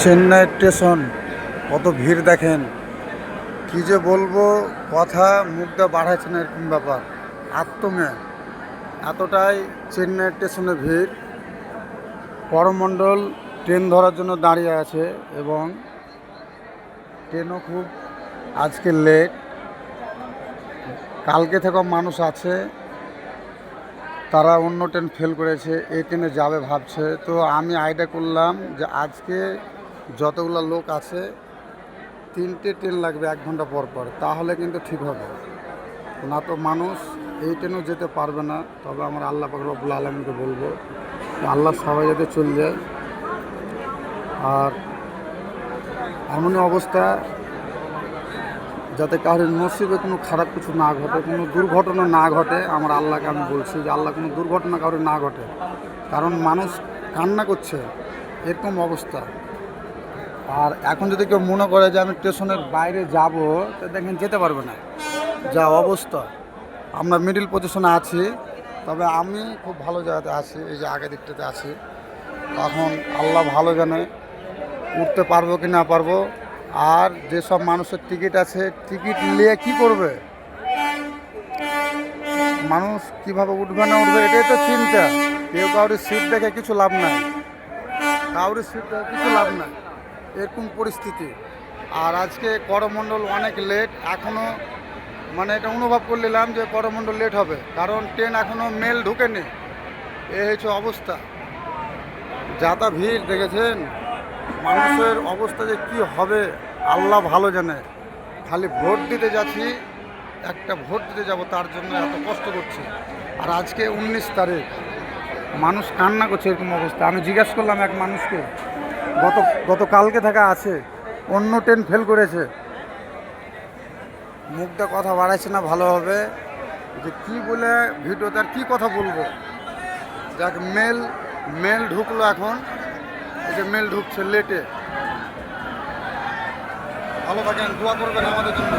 Chennai station কত ভিড় দেখেন, কি যে বলবো, কথা মুখটা বাড়াচ্ছে না এরকম ব্যাপার। আত্মমে এতটাই চেন্নাই স্টেশনে ভিড়। করমণ্ডল ট্রেন ধরার জন্য দাঁড়িয়ে আছে এবং ট্রেনও খুব আজকে লেট। কালকে থেকেও মানুষ আছে, তারা অন্য ট্রেন ফেল করেছে, এই ট্রেনে যাবে ভাবছে। তো আমি আইডিয়া করলাম যে আজকে যতগুলো লোক আছে 3টে ট্রেন লাগবে 1 ঘন্টা পর পর, তাহলে কিন্তু ঠিক হবে। না তো মানুষ এই ট্রেনেও যেতে পারবে না। তবে আমার আল্লাহ পাক রব্বুল আলামিনকে বলবো আল্লাহ সবাই যাতে চলে যায়। আর এমনই অবস্থা যাতে কারোর নসিবে কোনো খারাপ কিছু না ঘটে, কোনো দুর্ঘটনা না ঘটে। আমার আল্লাহকে আমি বলছি যে আল্লাহ কোনো দুর্ঘটনা কারোর না ঘটে, কারণ মানুষ কান্না করছে, এরকম অবস্থা। আর এখন যদি কেউ মনে করে যে আমি স্টেশনের বাইরে যাব, তো দেখেন যেতে পারবে না, যা অবস্থা। আমরা মিডিল পজিশনে আছি, তবে আমি খুব ভালো জায়গাতে আছি, এই যে আগের দিকটাতে আছি। এখন আল্লাহ ভালো জানে উঠতে পারবো কি না পারবো। আর যেসব মানুষের টিকিট আছে, টিকিট নিয়ে কি করবে মানুষ, কিভাবে উঠবে না উঠবে, এটাই তো চিন্তা। কেউ কাউরির সিট দেখে কিছু লাভ নাই, কাউরির সিট দেখে কিছু লাভ নাই, এরকম পরিস্থিতি। আর আজকে করমণ্ডল অনেক লেট, এখনও মানে এটা অনুভব করলাম যে করমণ্ডল লেট হবে, কারণ ট্রেন এখনও মেল ঢুকেনি। এই হচ্ছে অবস্থা। যাতা ভিড় দেখেছেন, মানুষের অবস্থা যে কী হবে আল্লাহ ভালো জানে। খালি ভোট দিতে যাচ্ছি, একটা ভোট দিতে যাব, তার জন্য এত কষ্ট করছি। আর আজকে 19 তারিখ, মানুষ কান্না করছে, এরকম অবস্থা। আমি জিজ্ঞাসা করলাম এক মানুষকে, গতকালকে থাকা আছে, অন্য ট্রেন ফেল করেছে, মুখটা কথা বাড়াইছে না ভালোভাবে, যে কি বলে ভিডিওতে আর কী কথা বলবো। যাক, মেল ঢুকলো এখন, এই যে মেল ঢুকছে লেটে। ভালো থাকেন, দোয়া করবেন আমাদের জন্য।